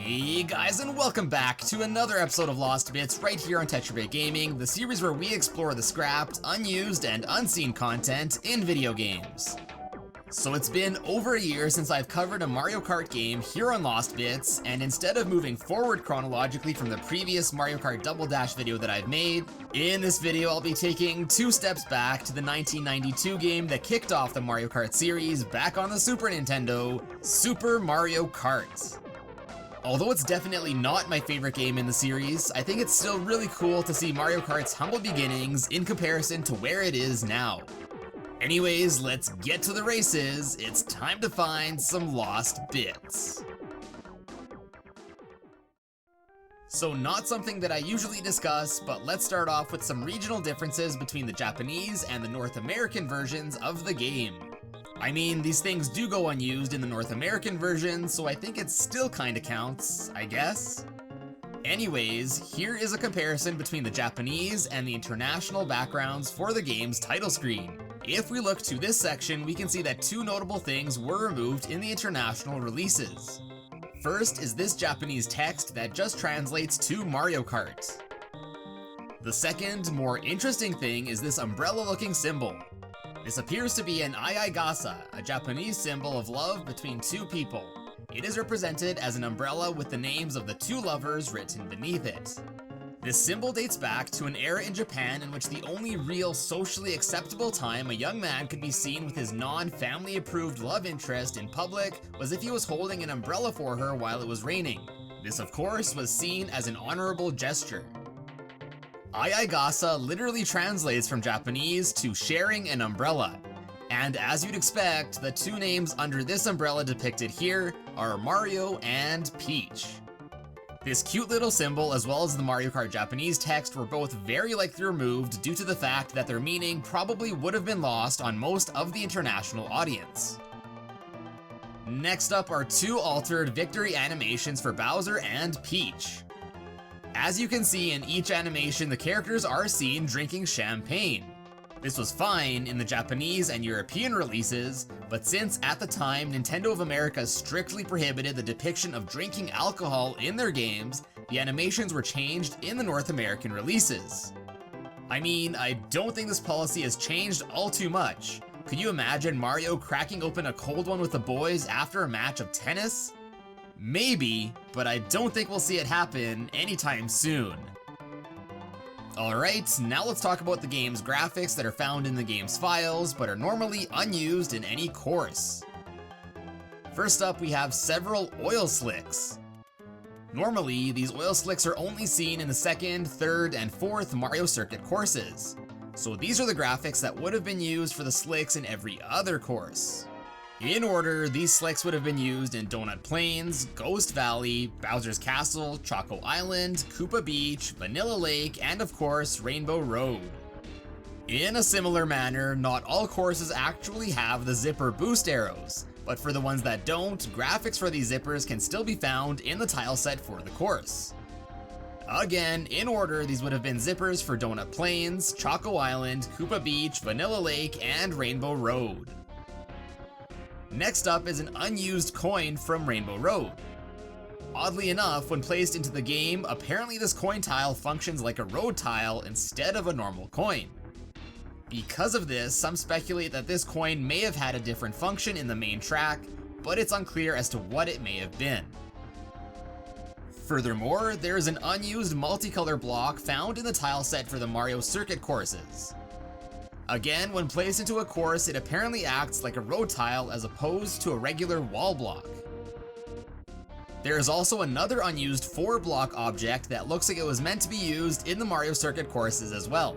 Hey guys, and welcome back to another episode of Lost Bits right here on TetraBitGaming, the series where we explore the scrapped, unused, and unseen content in video games. So it's been over a year since I've covered a Mario Kart game here on Lost Bits, and instead of moving forward chronologically from the previous Mario Kart Double Dash video that I've made, in this video I'll be taking 2 steps back to the 1992 game that kicked off the Mario Kart series back on the Super Nintendo, Super Mario Kart. Although it's definitely not my favorite game in the series, I think it's still really cool to see Mario Kart's humble beginnings in comparison to where it is now. Anyways, let's get to the races. It's time to find some lost bits. So not something that I usually discuss, but let's start off with some regional differences between the Japanese and the North American versions of the game. I mean, these things do go unused in the North American version, so I think it still kinda counts, I guess. Anyways, here is a comparison between the Japanese and the international backgrounds for the game's title screen. If we look to this section, we can see that 2 notable things were removed in the international releases. First is this Japanese text that just translates to Mario Kart. The second, more interesting thing is this umbrella-looking symbol. This appears to be an Aigasa, a Japanese symbol of love between 2 people. It is represented as an umbrella with the names of the 2 lovers written beneath it. This symbol dates back to an era in Japan in which the only real socially acceptable time a young man could be seen with his non-family approved love interest in public was if he was holding an umbrella for her while it was raining. This of course was seen as an honorable gesture. Aigasa literally translates from Japanese to sharing an umbrella. And as you'd expect, the 2 names under this umbrella depicted here are Mario and Peach. This cute little symbol as well as the Mario Kart Japanese text were both very likely removed due to the fact that their meaning probably would have been lost on most of the international audience. Next up are 2 altered victory animations for Bowser and Peach. As you can see in each animation, the characters are seen drinking champagne. This was fine in the Japanese and European releases, but since at the time Nintendo of America strictly prohibited the depiction of drinking alcohol in their games, the animations were changed in the North American releases. I mean, I don't think this policy has changed all too much. Could you imagine Mario cracking open a cold one with the boys after a match of tennis? Maybe, but I don't think we'll see it happen anytime soon. Alright, now let's talk about the game's graphics that are found in the game's files, but are normally unused in any course. First up, we have several oil slicks. Normally, these oil slicks are only seen in the 2nd, 3rd, and 4th Mario Circuit courses. So these are the graphics that would have been used for the slicks in every other course. In order, these slicks would have been used in Donut Plains, Ghost Valley, Bowser's Castle, Choco Island, Koopa Beach, Vanilla Lake, and of course, Rainbow Road. In a similar manner, not all courses actually have the zipper boost arrows, but for the ones that don't, graphics for these zippers can still be found in the tile set for the course. Again, in order, these would have been zippers for Donut Plains, Choco Island, Koopa Beach, Vanilla Lake, and Rainbow Road. Next up is an unused coin from Rainbow Road. Oddly enough, when placed into the game, apparently this coin tile functions like a road tile instead of a normal coin. Because of this, some speculate that this coin may have had a different function in the main track, but it's unclear as to what it may have been. Furthermore, there is an unused multicolor block found in the tile set for the Mario Circuit courses. Again, when placed into a course, it apparently acts like a road tile as opposed to a regular wall block. There is also another unused 4-block object that looks like it was meant to be used in the Mario Circuit courses as well.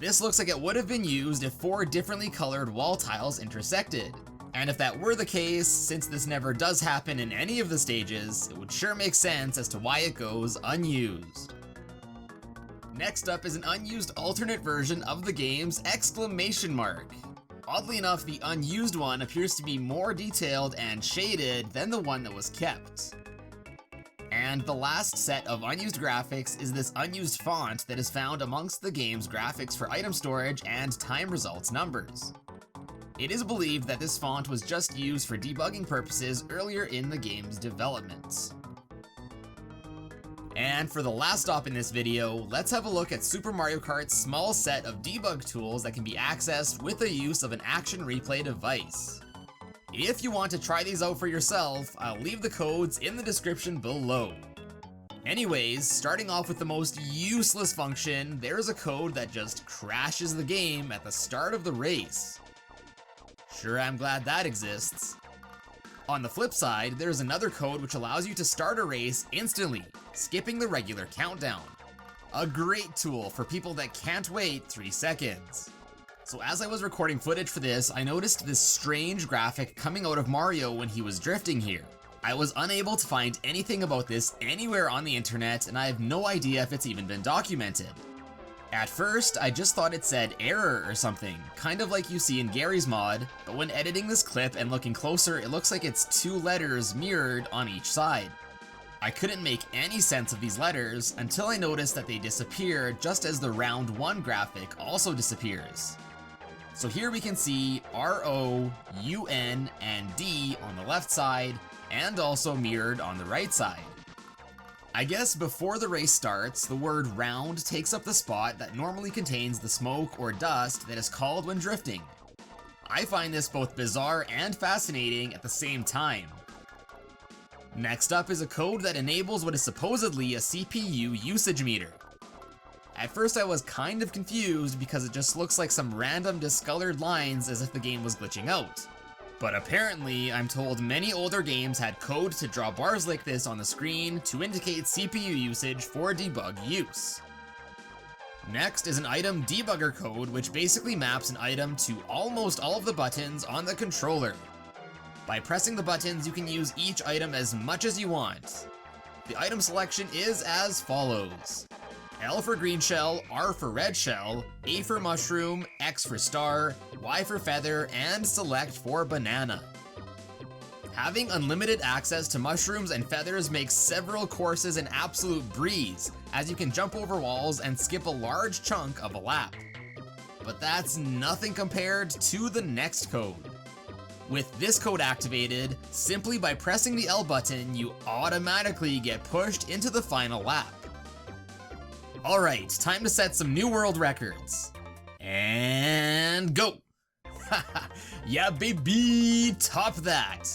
This looks like it would have been used if 4 differently colored wall tiles intersected. And if that were the case, since this never does happen in any of the stages, it would sure make sense as to why it goes unused. Next up is an unused alternate version of the game's exclamation mark. Oddly enough, the unused one appears to be more detailed and shaded than the one that was kept. And the last set of unused graphics is this unused font that is found amongst the game's graphics for item storage and time results numbers. It is believed that this font was just used for debugging purposes earlier in the game's development. And for the last stop in this video, let's have a look at Super Mario Kart's small set of debug tools that can be accessed with the use of an action replay device. If you want to try these out for yourself, I'll leave the codes in the description below. Anyways, starting off with the most useless function, there's a code that just crashes the game at the start of the race. Sure, I'm glad that exists. On the flip side, there's another code which allows you to start a race instantly, skipping the regular countdown. A great tool for people that can't wait 3 seconds. So as I was recording footage for this, I noticed this strange graphic coming out of Mario when he was drifting here. I was unable to find anything about this anywhere on the internet, and I have no idea if it's even been documented. At first, I just thought it said error or something, kind of like you see in Gary's mod, but when editing this clip and looking closer, it looks like it's 2 letters mirrored on each side. I couldn't make any sense of these letters until I noticed that they disappear just as the round 1 graphic also disappears. So here we can see R-O, U-N, and D on the left side, and also mirrored on the right side. I guess before the race starts, the word round takes up the spot that normally contains the smoke or dust that is called when drifting. I find this both bizarre and fascinating at the same time. Next up is a code that enables what is supposedly a CPU usage meter. At first I was kind of confused because it just looks like some random discolored lines as if the game was glitching out. But apparently, I'm told many older games had code to draw bars like this on the screen to indicate CPU usage for debug use. Next is an item debugger code, which basically maps an item to almost all of the buttons on the controller. By pressing the buttons, you can use each item as much as you want. The item selection is as follows: L for green shell, R for red shell, A for mushroom, X for star, Y for feather, and select for banana. Having unlimited access to mushrooms and feathers makes several courses an absolute breeze, as you can jump over walls and skip a large chunk of a lap. But that's nothing compared to the next code. With this code activated, simply by pressing the L button, you automatically get pushed into the final lap. Alright, time to set some new world records. And go! Yeah baby, top that!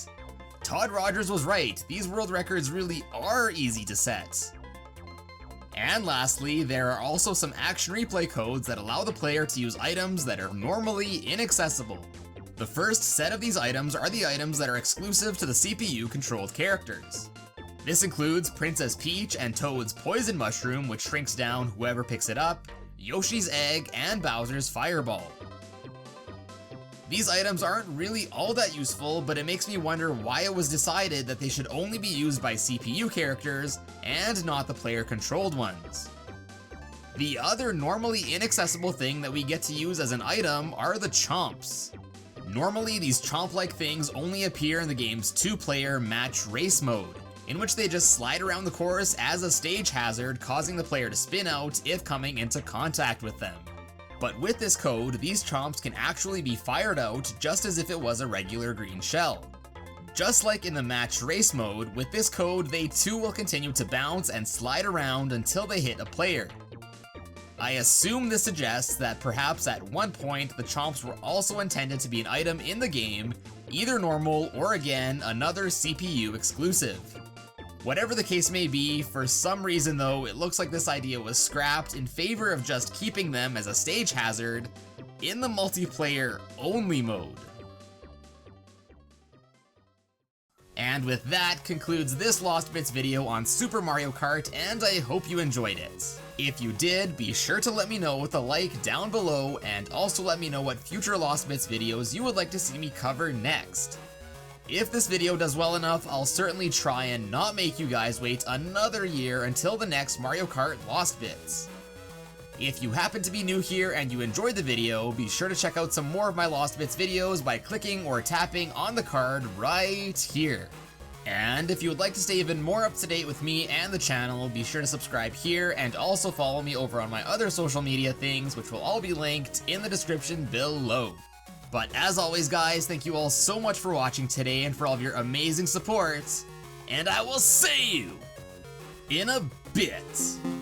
Todd Rogers was right, these world records really are easy to set. And lastly, there are also some action replay codes that allow the player to use items that are normally inaccessible. The first set of these items are the items that are exclusive to the CPU-controlled characters. This includes Princess Peach and Toad's Poison Mushroom, which shrinks down whoever picks it up, Yoshi's Egg, and Bowser's Fireball. These items aren't really all that useful, but it makes me wonder why it was decided that they should only be used by CPU characters and not the player-controlled ones. The other normally inaccessible thing that we get to use as an item are the Chomps. Normally, these chomp-like things only appear in the game's 2-player match race mode, in which they just slide around the course as a stage hazard, causing the player to spin out if coming into contact with them. But with this code, these chomps can actually be fired out just as if it was a regular green shell. Just like in the match race mode, with this code they too will continue to bounce and slide around until they hit a player. I assume this suggests that perhaps at one point the chomps were also intended to be an item in the game, either normal or again another CPU exclusive. Whatever the case may be, for some reason though, it looks like this idea was scrapped in favor of just keeping them as a stage hazard in the multiplayer only mode. And with that concludes this Lost Bits video on Super Mario Kart, and I hope you enjoyed it. If you did, be sure to let me know with a like down below, and also let me know what future Lost Bits videos you would like to see me cover next. If this video does well enough, I'll certainly try and not make you guys wait another year until the next Mario Kart Lost Bits. If you happen to be new here and you enjoyed the video, be sure to check out some more of my Lost Bits videos by clicking or tapping on the card right here. And if you would like to stay even more up to date with me and the channel, be sure to subscribe here and also follow me over on my other social media things, which will all be linked in the description below. But as always guys, thank you all so much for watching today and for all of your amazing support, and I will see you in a bit.